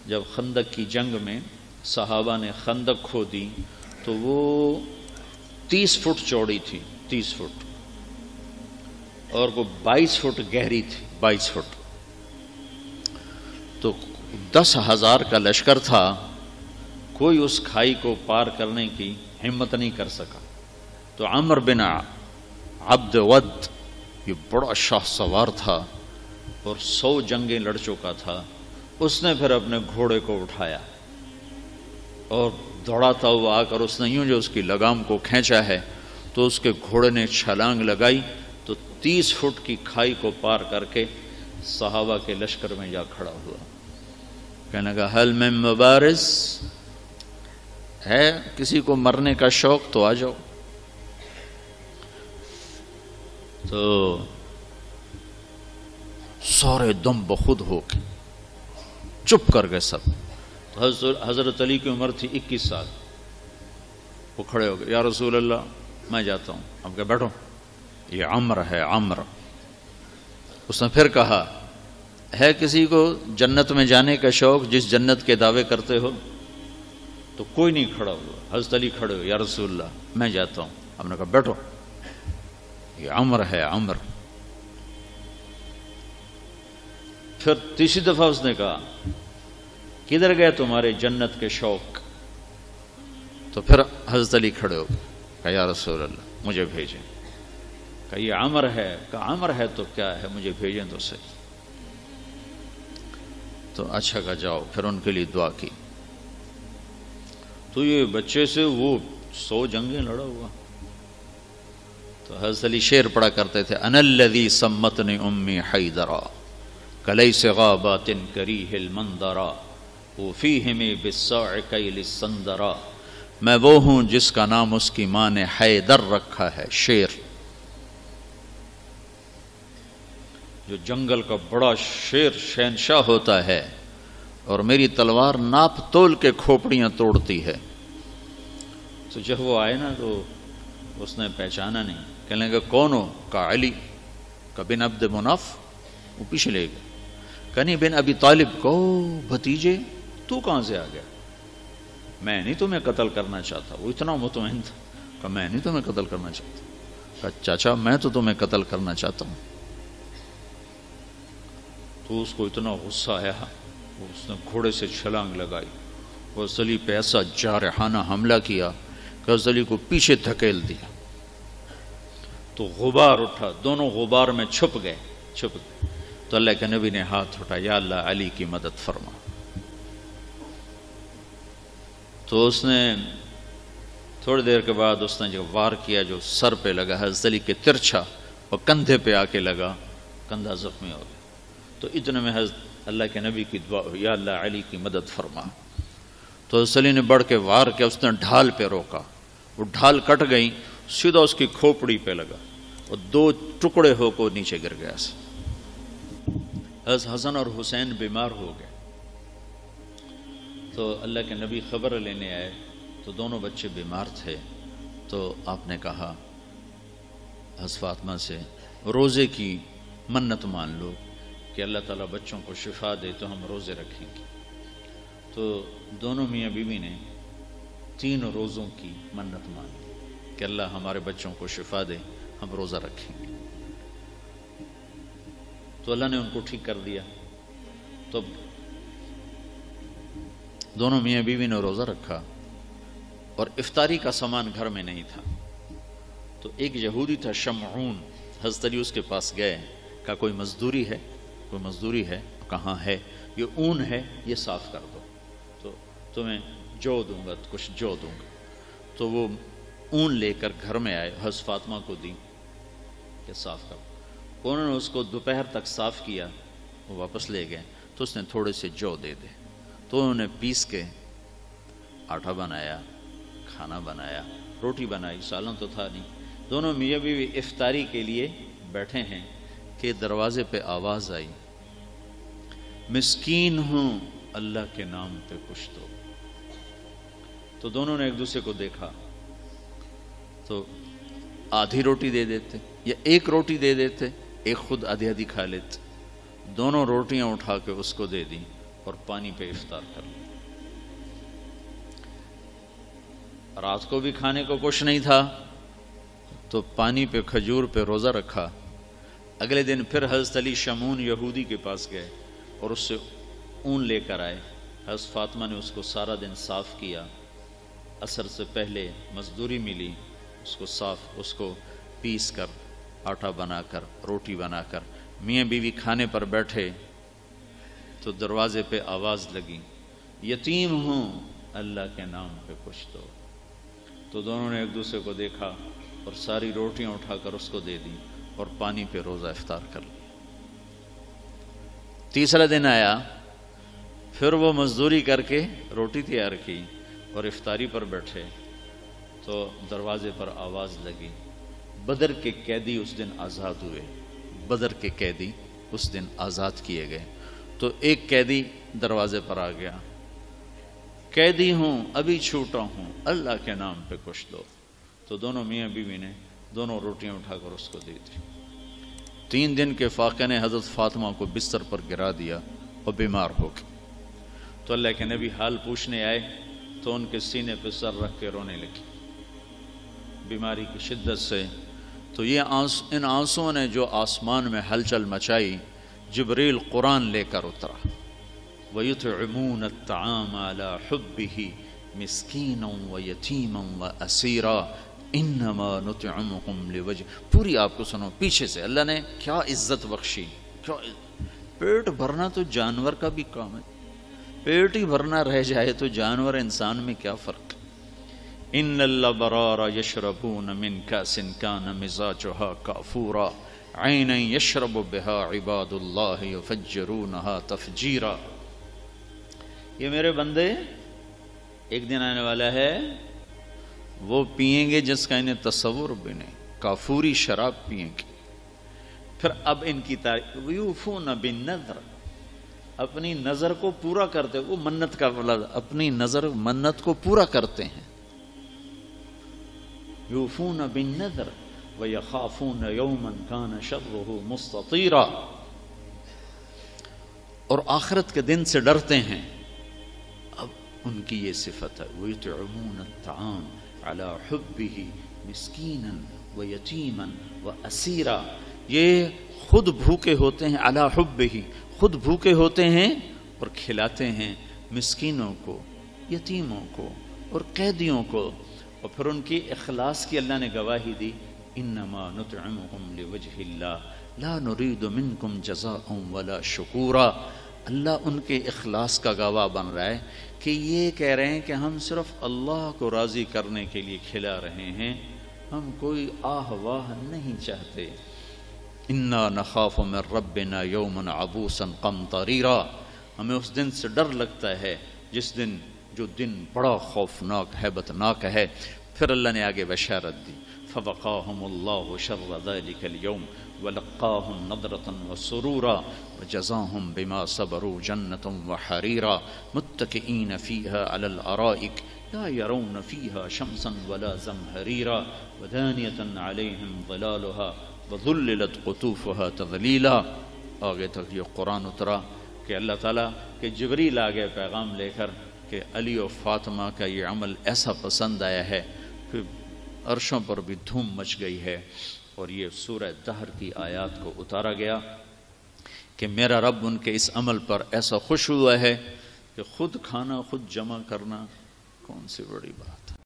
جب خندق کی جنگ میں صحابہ نے خندق کھودی تو وہ 30 فٹ چوڑی تھی، 30 فٹ، اور وہ 22 فٹ گہری تھی، 22 فٹ۔ تو 10,000 کا لشکر تھا، کوئی اس کھائی کو پار کرنے کی ہمت نہیں کر سکا۔ تو عمر بن عبد ود، یہ بڑا شاہ سوار تھا اور 100 جنگیں لڑ چکا تھا، اس نے پھر اپنے گھوڑے کو اٹھایا اور دوڑاتا ہوا آ کر اس نے یوں جو اس کی لگام کو کھینچا ہے تو اس کے گھوڑے نے چھلانگ لگائی تو 30 فٹ کی کھائی کو پار کر کے صحابہ کے لشکر میں جا کھڑا ہوا۔ کہنے لگا حل من مبارز، ہے کسی کو مرنے کا شوق تو آ جاؤ۔ تو سارے دم بخود ہو کے چپ کر گئے سب۔ تو حضرت علی کی عمر تھی 21 سال، وہ کھڑے ہو گئے، یا رسول اللہ میں جاتا ہوں۔ اب کہ بیٹھو، یہ عمر ہے، عمر۔ اس نے پھر کہا ہے کسی کو جنت میں جانے کا شوق جس جنت کے دعوے کرتے ہو؟ تو کوئی نہیں کھڑا ہوا۔ حضرت علی کھڑے ہو، یا رسول اللہ میں جاتا ہوں۔ ہم نے کہا بیٹھو، یہ عمر ہے، عمر۔ پھر تیسری دفعہ اس نے کہا کدھر گئے تمہارے جنت کے شوق؟ تو پھر حضرت علی کھڑے ہو گئے، کہا یا رسول اللہ مجھے بھیجیں۔ کہا یہ عمر ہے۔ کہا عمر ہے تو کیا ہے، مجھے بھیجیں تو صحیح۔ تو اچھا کہا جاؤ۔ پھر ان کے لیے دعا کی۔ تو یہ بچے سے وہ 100 جنگیں لڑا ہوا۔ تو حضرت علی شعر پڑھا کرتے تھے، انا الذی سمتنی امی حیدرا کلیس غابات کریہ المنظرا وفیہم بالصاع کیل السندرا۔ میں وہ ہوں جس کا نام اس کی ماں نے حیدر رکھا ہے، شیر، جو جنگل کا بڑا شیر شہنشاہ ہوتا ہے، اور میری تلوار ناپ تول کے کھوپڑیاں توڑتی ہے۔ تو جب وہ آئے نا تو اس نے پہچانا نہیں۔ کہنے لگا کون ہو؟ کہا علی۔ کہا بن عبد مناف؟ وہ پیچھے لے گئے۔ کہا نہیں بن ابی طالب کو بھتیجے، تو کہاں سے آ گیا؟ میں نہیں تمہیں قتل کرنا چاہتا۔ وہ اتنا مطمئن تھا۔ کہا میں نہیں تمہیں قتل کرنا چاہتا۔ کہا چاچا میں تو تمہیں قتل کرنا چاہتا ہوں۔ تو اس کو اتنا غصہ آیا، اس نے گھوڑے سے چھلانگ لگائی، وہ علی پہ ایسا جارحانہ حملہ کیا کہ علی کو پیچھے دھکیل دیا۔ تو غبار اٹھا، دونوں غبار میں چھپ گئے۔ تو اللہ کے نبی نے ہاتھ اٹھایا، یا اللہ علی کی مدد فرما۔ تو اس نے تھوڑی دیر کے بعد اس نے جو وار کیا جو سر پہ لگا حضرت علی کے ترچھا، اور کندھے پہ آ کے لگا، کندھا زخمی ہو گیا۔ تو اتنے میں حضرت اللہ کے نبی کی دعا ہوئی، یا اللہ علی کی مدد فرما۔ تو حضرت علی نے بڑھ کے وار کیا، اس نے ڈھال پہ روکا، وہ ڈھال کٹ گئی، سیدھا اس کی کھوپڑی پہ لگا اور 2 ٹکڑے ہو کو نیچے گر گیا۔ حضرت حسن اور حسین بیمار ہو گئے۔ تو اللہ کے نبی خبر لینے آئے تو دونوں بچے بیمار تھے۔ تو آپ نے کہا حضرت فاطمہ سے روزے کی منت مان لو کہ اللہ تعالیٰ بچوں کو شفا دے تو ہم روزے رکھیں گے۔ تو دونوں میاں بیوی نے 3 روزوں کی منت مانی کہ اللہ ہمارے بچوں کو شفا دے، ہم روزہ رکھیں گے۔ تو اللہ نے ان کو ٹھیک کر دیا۔ تو دونوں میاں بیوی نے روزہ رکھا، اور افطاری کا سامان گھر میں نہیں تھا۔ تو ایک یہودی تھا شمعون، حضرت علی اس کے پاس گئے، کہا کوئی مزدوری ہے؟ کوئی مزدوری ہے؟ کہاں ہے؟ یہ اون ہے، یہ صاف کر دو تو تمہیں جو دوں گا، کچھ جو دوں گا۔ تو وہ اون لے کر گھر میں آئے، حضرت فاطمہ کو دی کہ صاف کر دو۔ انہوں نے اس کو دوپہر تک صاف کیا، وہ واپس لے گئے۔ تو اس نے تھوڑے سے جو دے دے، تو انہوں نے پیس کے آٹا بنایا، کھانا بنایا، روٹی بنائی، سالن تو تھا نہیں۔ دونوں میاں بیوی افطاری کے لیے بیٹھے ہیں کہ دروازے پہ آواز آئی، مسکین ہوں اللہ کے نام پہ کچھ دو۔ تو دونوں نے ایک دوسرے کو دیکھا، تو آدھی روٹی دے دیتے یا ایک روٹی دے دیتے، ایک خود آدھی آدھی کھا لیتے۔ دونوں روٹیاں اٹھا کے اس کو دے دیں اور پانی پہ افطار کر لیا۔ رات کو بھی کھانے کو کچھ نہیں تھا تو پانی پہ کھجور پہ روزہ رکھا۔ اگلے دن پھر حضرت علی شمعون یہودی کے پاس گئے اور اس سے اون لے کر آئے۔ حضرت فاطمہ نے اس کو سارا دن صاف کیا، عصر سے پہلے مزدوری ملی، اس کو پیس کر آٹا بنا کر روٹی بنا کر میاں بیوی کھانے پر بیٹھے تو دروازے پہ آواز لگی، یتیم ہوں اللہ کے نام پہ کچھ دو۔ تو دونوں نے ایک دوسرے کو دیکھا اور ساری روٹیاں اٹھا کر اس کو دے دی اور پانی پہ روزہ افطار کر لیا۔ تیسرا دن آیا، پھر وہ مزدوری کر کے روٹی تیار کی اور افطاری پر بیٹھے تو دروازے پر آواز لگی، بدر کے قیدی اس دن آزاد ہوئے، بدر کے قیدی اس دن آزاد کیے گئے۔ تو ایک قیدی دروازے پر آ گیا، قیدی ہوں ابھی چھوٹا ہوں اللہ کے نام پہ کچھ دو۔ تو دونوں میاں بیوی نے دونوں روٹیاں اٹھا کر اس کو دی تھی۔ 3 دن کے فاقے نے حضرت فاطمہ کو بستر پر گرا دیا اور بیمار ہو گئے۔ تو اللہ کے نبی حال پوچھنے آئے تو ان کے سینے پہ سر رکھ کے رونے لگی بیماری کی شدت سے۔ تو یہ ان آنسوؤں نے جو آسمان میں ہلچل مچائی، جبریل قرآن لے کر اترا، وَيُطْعِمُونَ الطَّعَامَ عَلَى حُبِّهِ مِسْكِينًا وَيَتِيمًا وَأَسِيرًا إِنَّمَا نُطْعِمُكُمْ لِوَجْهِ۔ پوری آپ کو سنو پیچھے سے، اللہ نے کیا عزت بخشی۔ پیٹ بھرنا تو جانور کا بھی کام ہے، پیٹ ہی بھرنا رہ جائے تو جانور انسان میں کیا فرق۔ ان الابرار یشربون من کاس کان مزاجها کافورا عینا یشرب بها عباد اللہ یفجرونها تفجیرا۔ یہ میرے بندے ایک دن آنے والا ہے وہ پئیں گے جس کا انہیں تصور بھی نہیں، کافوری شراب پئیں گے۔ پھر اب ان کی تعریف، یوفون بالنذر، اپنی نظر کو پورا کرتے، وہ منت کا لفظ، اپنی نظر منت کو پورا کرتے ہیں۔ یوفون بالنذر ویخافون یوما کان شرہ مستطیرا، اور آخرت کے دن سے ڈرتے ہیں۔ اب ان کی یہ صفت ہے، وَيُطْعِمُونَ الطَّعَامَ عَلَى حُبِّهِ مِسْكِينًا وَيَتِيمًا وَأَسِيرًا۔ یہ خود بھوکے ہوتے ہیں، عَلَى حُبِّهِ، خود بھوکے ہوتے ہیں اور کھلاتے ہیں مسکینوں کو، یتیموں کو اور قیدیوں کو۔ اور پھر ان کی اخلاص کی اللہ نے گواہی دی، انما نطعمکم لوجہ اللہ لا نرید منکم جزاء ولا شکورا۔ اللہ ان کے اخلاص کا گواہ بن رہا ہے کہ یہ کہہ رہے ہیں کہ ہم صرف اللہ کو راضی کرنے کے لیے کھلا رہے ہیں، ہم کوئی آہ واہ نہیں چاہتے۔ انا نخاف من ربنا یوما عبوسا قمطریرا، ہمیں اس دن سے ڈر لگتا ہے جو دن بڑا خوفناک ہیبتناک ہے۔ پھر اللہ نے آگے بشارت دی، فوقاہم اللہ شر ذلک اليوم ولقاہم نضرۃ وسرورا وجزاہم بما صبروا جنۃ وحریرا متکئین فیہا علی الارائک لا یرون فیہا شمسا ولا زمہریرا ودانیۃ علیہم ظلالها وذللت قطوفها تذلیلا۔ آگے تک یہ قرآن اترا کہ اللہ تعالیٰ کہ جبریل آگے پیغام لے کر کہ علی و فاطمہ کا یہ عمل ایسا پسند آیا ہے کہ عرشوں پر بھی دھوم مچ گئی ہے۔ اور یہ سورہ دہر کی آیات کو اتارا گیا کہ میرا رب ان کے اس عمل پر ایسا خوش ہوا ہے کہ خود کھانا خود جمع کرنا کون سی بڑی بات ہے۔